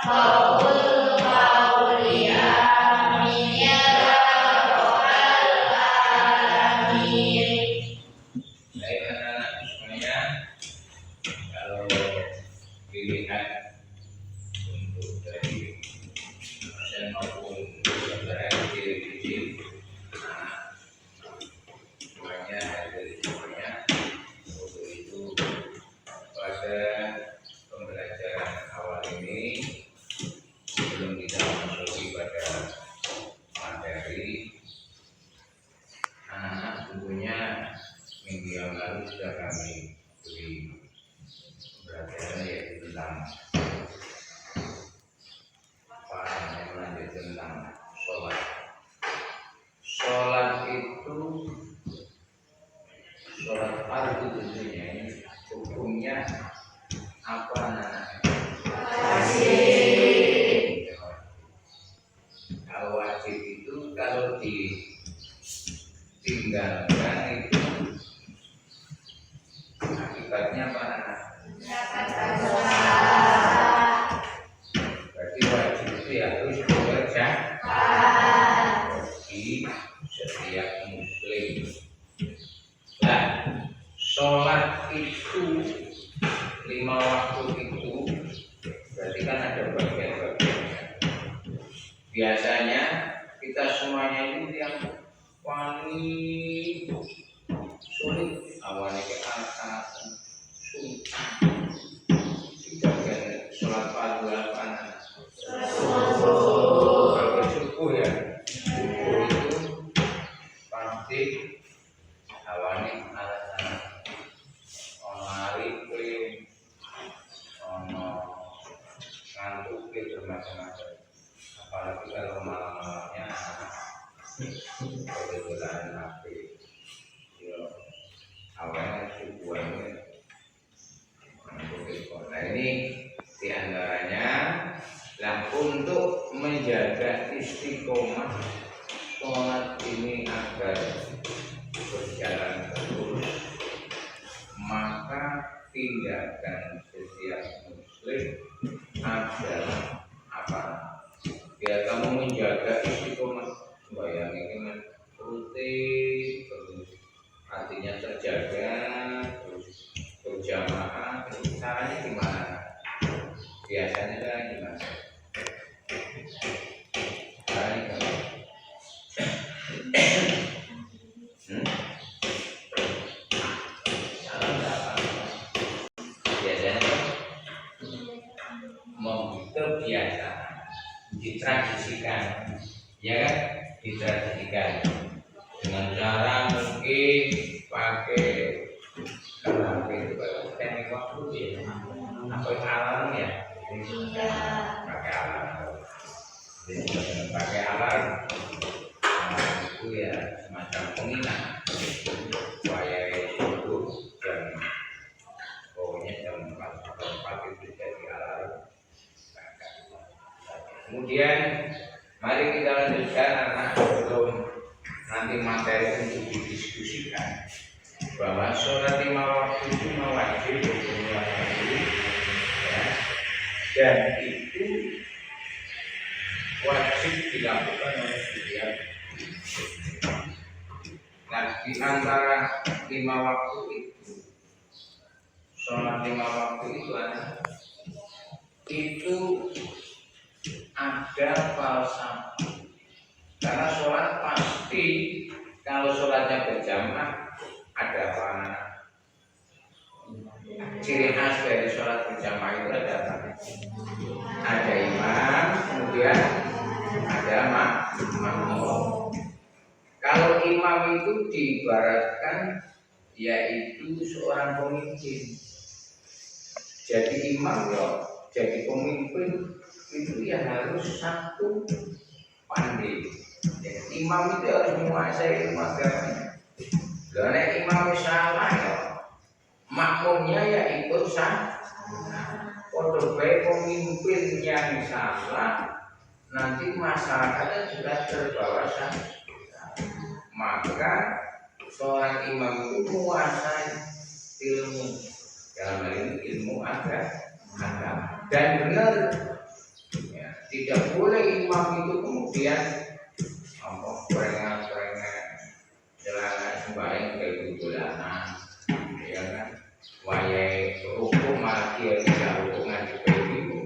Baik anak-anak semuanya, kalau dilihat untuk dari dosen maupun saudara kecil-kecil, semuanya dari semuanya untuk itu pada pembelajaran awal ini sebelum kita masuk pada materi, anak-anak tentunya minggu yang lalu sudah kami beri pembelajaran yaitu tentang apa yang lanjut tentang sholat. Sholat itu sholat fardu tentunya ini hukumnya apa anak? Wajib. Kalau wajib itu kalau ditinggalkan itu akibatnya apa anak? Berarti wajib itu harus dikerjakan bagi setiap muslim. Nah, sholat itu 5 waktu itu berarti kan ada bagian-bagiannya. Biasanya kita semuanya itu yang paling sulit awalnya ke atas bagian sholat fardu apa anak? Subuh ya. Subuh itu pasti awalnya alasan ono arifin, ono ngantuk gitu macam-macam. Apalagi kalau malam-malamnya kebetulan api, yo awalnya subuhnya ngantuk gitu. Nah ini diantaranya lah untuk menjaga istiqomah sholat ini agar berjalan terus, maka tindakan setiap muslim adalah apa? Biar kamu menjaga istiqomah sembahyang ini kan rutin terus, artinya terjaga terus berjamaah. Caranya gimana? Biasanya kan gimana? Caranya gimana? Kebiasaan ditradisikan, ya kan? Ditradisikan dengan cara mungkin pakai teknik waktu ya, apa alarm ya? Pakai alarm, pakai alarm. Nah, itu ya semacam pengingat supaya itu jam, pokoknya jam 4 itu jadi alarm. Kemudian mari kita lanjutkan anak sebelum nanti materi untuk didiskusikan bahwa sholat 5 waktu itu wajib hukumnya ya, dan itu wajib dilakukan oleh setiap. Nah, di antara 5 waktu itu, sholat 5 waktu itu itu ada falsafah. Karena sholat pasti kalau sholatnya berjamaah ada apa? Ciri khas dari sholat berjamaah itu ada apa? Ada imam, kemudian ada makmum. Kalau imam itu diibaratkan yaitu seorang pemimpin. Jadi imam ya, jadi pemimpin itu ya harus satu pandai. Ya, imam itu harus menguasai ilmu agama. Karena imam salah ya, makmumnya ya ikut salah. Kalau baik pemimpin yang salah, nanti masyarakatnya juga terbawa salah. Maka seorang imam itu menguasai ilmu, dalam hal ini ilmu agama. Dan benar tidak boleh imam itu kemudian perengat-perengat celana sembahyang kayak dolanan, ya kan? Wayai hukum malah dia tidak hukum ngaji kayak gitu.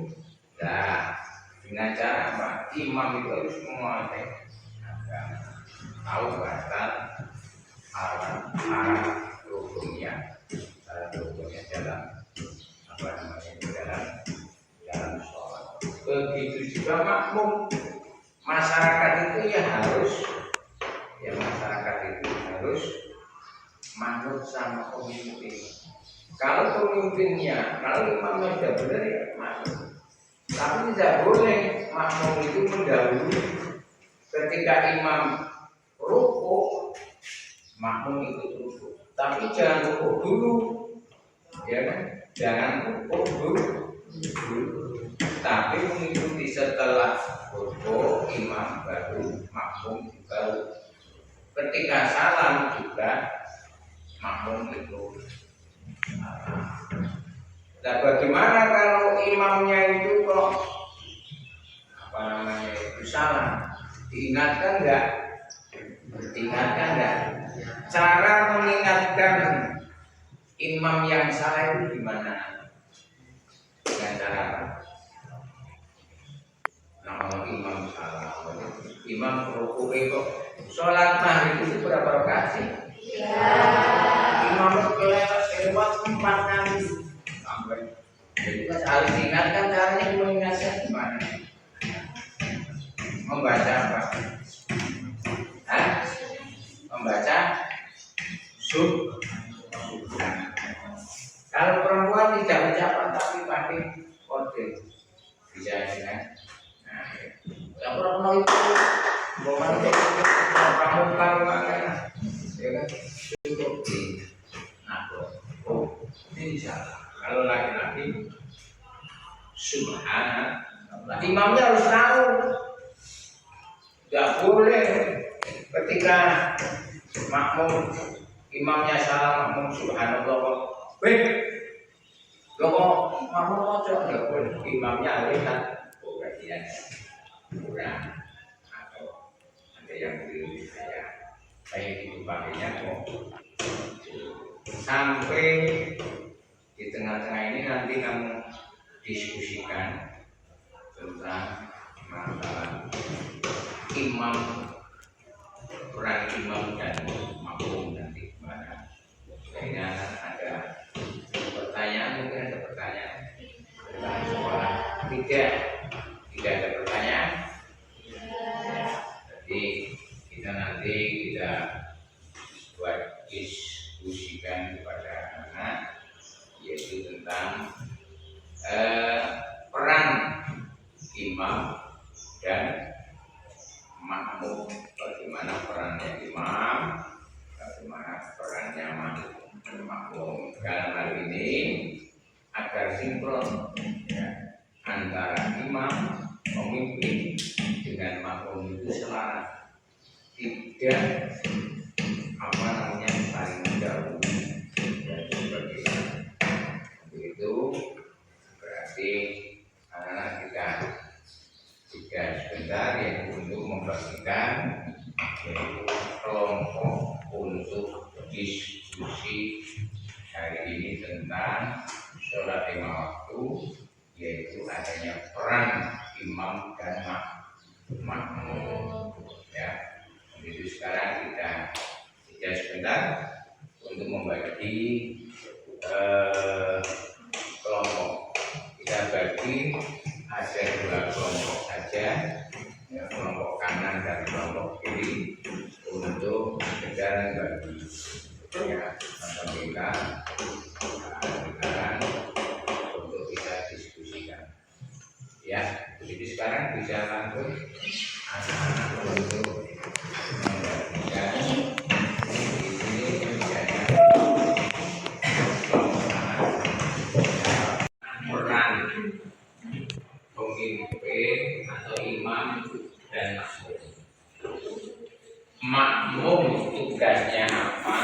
Nah, dengan cara apa? Imam itu harus menguasai agama, tahu batas arah hukumnya, dalam apa namanya dalam sholat. Begitu juga makmum. Masyarakat itu masyarakat itu harus manut sama pemimpin. Kalau pemimpinnya, kalau imamnya sudah benar ya manut. Tapi tidak boleh makmum itu mendahului. Ketika imam rukuk, makmum itu rukuk. Tapi jangan rukuk dulu, ya kan? Jangan rukuk dulu. Tapi mengikuti setelah rukuk imam baru makmum juga. Ketika salam juga makmum itu salam. Nah, bagaimana kalau imamnya itu kok salah? Diingatkan enggak? Cara mengingatkan imam yang salah itu gimana? Dengan cara apa? Nah, imam salah, imam rukuk itu sholat maghrib itu berapa rakaat sih? Imam lewat 4 kali. Jadi harus diingatkan caranya mengingatkan gimana? Membaca apa? Membaca Kalau perempuan tidak ucapan tapi pakai kode, bisa kan? Nah, yang perempuan itu bukan pramuka makanya, ya kan? Cukup di ini salah. Kalau laki-laki subhanallah, imamnya harus tahu. Tidak boleh ketika makmum imamnya salah, makmum subhanallah. Kalau makmum ojo tidak boleh, imamnya harus tahu bagian kurang atau ada yang belum saya baik itu pakainya kok sampai di tengah-tengah ini nanti kamu diskusikan tentang masalah imam, peran imam dan makmum nanti gimana. Kayaknya ada pertanyaan, mungkin ada pertanyaan tentang sekolah. Tidak ada pertanyaan. Jadi kita buat diskusikan kepada anak, yaitu tentang peran imam dan makmum. Bagaimana perannya imam, bagaimana perannya makmum dalam hal ini agar sinkron ya, antara imam pemimpin dengan makmum itu selaras, tidak saling mendahului dan sebagainya. Begitu berarti anak-anak kita jika sebentar yang untuk membersihkan yaitu kelompok untuk diskusi hari ini tentang sholat 5 waktu, yaitu adanya peran imam dan makmum. Ya, jadi sekarang kita sebentar untuk membagi kelompok. Kita bagi ada 2 kelompok saja, ya, kelompok kanan dan kelompok kiri untuk sekedar bagi ya kita untuk kita diskusikan. Ya, jadi sekarang bisa langsung anak-anak untuk membagikan. Pemimpin atau imam dan makmum. Makmum tugasnya apa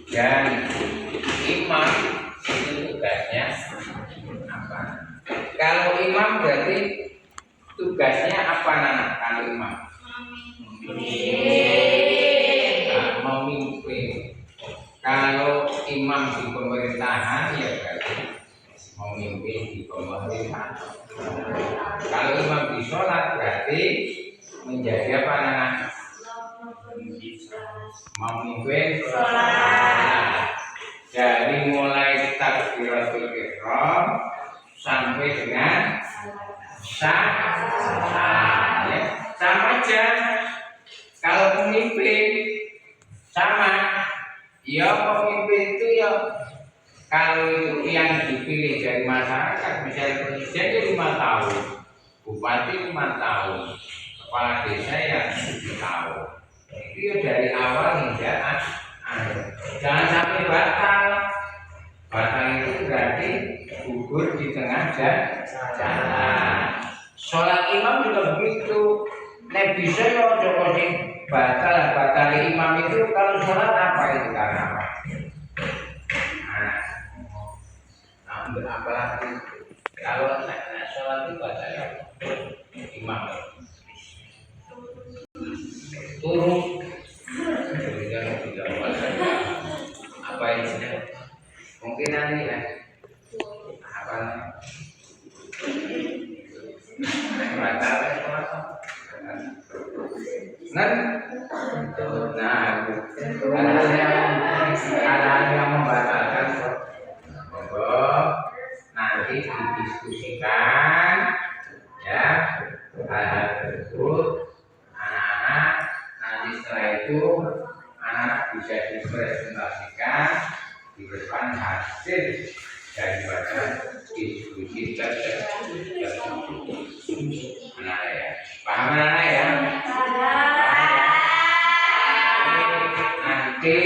dan imam itu tugasnya apa? Kalau imam berarti tugasnya apa anak kalau imam? Memimpin. Kalau imam di pemerintahan ya berarti memimpin di pemerintahan. Kalau imam di sholat berarti menjadi apa anak? Memimpin sholat. Dari mulai takbiratul ihram sampai dengan sah, ya, sama aja. Kalau pemimpin sama, ya pemimpin itu ya kalau yang dipilih dari masyarakat, misalnya presiden itu 5 tahun, bupati 5 tahun, kepala desa ya 7 tahun. Itu ya dari awal hingga akhir. Jangan sampai batal. Batal itu berarti gugur di tengah jalan. Sholat imam juga begitu. Nek bisa ya coba sing batal imam itu kalau sholat apa itu karena apa? Nah, apalagi kalau sholat itu batal ya imam turun. Apa ini? Mungkin nanti ya. Apa? Batal hal yang membatalkan nanti didiskusikan ya hal tersebut anak-anak nanti setelah itu anak bisa dipresentasikan di depan hasil daripada diskusi tersebut. Anak ya, paham anak ya? Nanti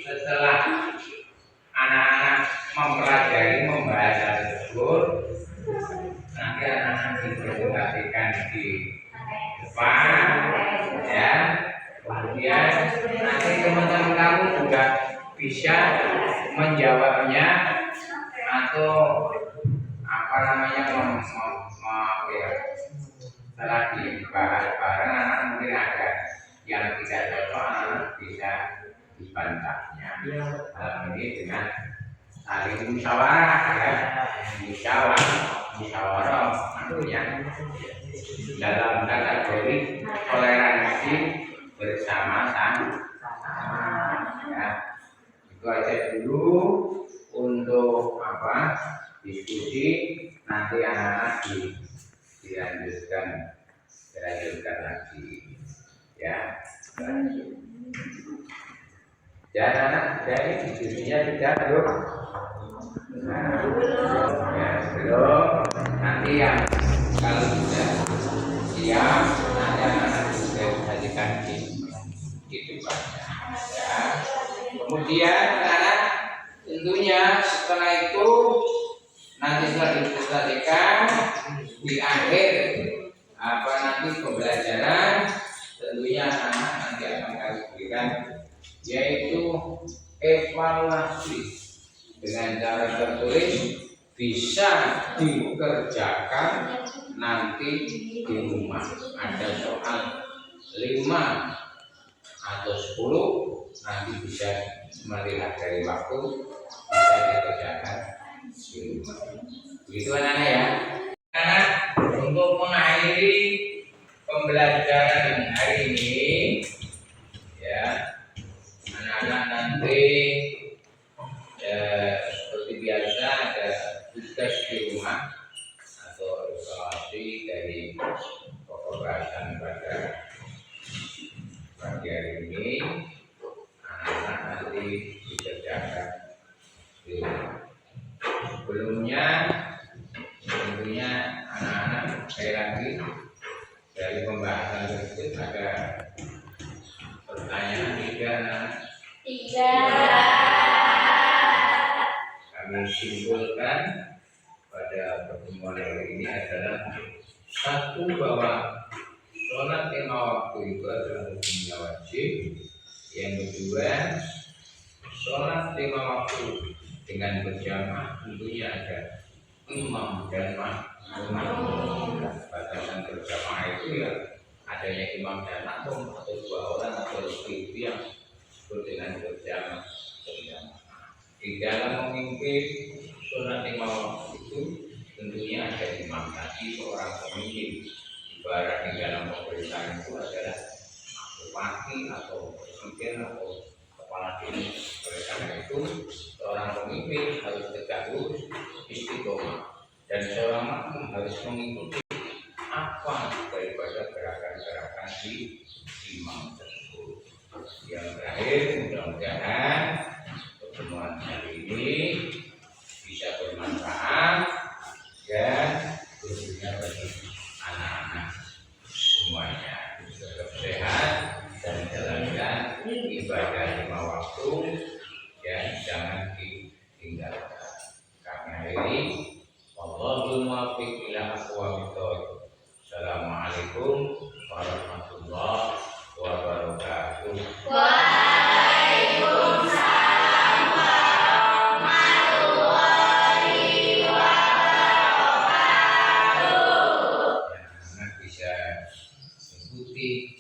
setelah anak-anak mempelajari membahas hal tersebut, nanti anak-anak dipresentasikan di depan, ya. Kemudian nanti teman-teman kamu juga bisa menjawabnya atau apa namanya setelah dibahas bareng anak mungkin ada yang tidak cocok anak bisa dibantahnya. Dalam ini dengan saling musyawarah ya, musyawarah tentunya dalam kategori toleransi bersama-sama ya. Itu aja dulu untuk apa diskusi, nanti anak-anak dilanjutkan lagi ya. Dan anak dari diskusinya tidak belum ya belum, nanti yang kalau sudah siap nanti anak-anak bisa disajikan di depannya ya. Kemudian anak tentunya setelah itu nanti setelah dipresentasikan di akhir apa nanti pembelajaran tentunya anak nanti akan kami berikan yaitu evaluasi dengan cara tertulis bisa dikerjakan nanti di rumah. Ada soal 5 atau 10 nanti bisa melihat dari waktu bisa dikerjakan di rumah. Begitu anak-anak ya. Anak untuk mengakhiri pembelajaran hari ini ya, anak-anak nanti ya, seperti biasa ada tugas di rumah atau evaluasi dari pokok bahasan pada pagi hari ini. Anak-anak nanti dikerjakan di rumah. Sebelumnya tentunya anak-anak sekali lagi dari pembahasan tersebut ada pertanyaan tiga. Kami simpulkan pada pertemuan hari ini adalah satu, bahwa sholat 5 waktu itu adalah hukumnya wajib. Yang kedua, sholat 5 waktu dengan berjamaah tentunya ada imam dan makmum. Batasan berjamaah itu ya adanya imam dan makmum atau dua orang atau lebih itu yang dengan berjamaah. Di dalam memimpin sholat lima waktu itu tentunya ada imam tadi seorang pemimpin. Ibarat di dalam pemerintahan itu adalah bupati atau presiden atau kepala dinas. Oleh karena itu seorang pemimpin harus tegak lurus, istiqomah, dan seorang makmum harus mengikuti apa daripada gerakan-gerakan di imam tersebut. Yang terakhir, mudah-mudahan pertemuan hari ini bisa bermanfaat dan khususnya bagi anak-anak semuanya tetap sehat dan jalankan ibadah lima waktu dan jangan ditinggalkan. Karena ini wallahul muwaffiq ila aqwamit thoriq. Assalamualaikum warahmatullahi wabarakatuh. Waalaikumsalam warahmatullahi wabarakatuh. Anak bisa mengikuti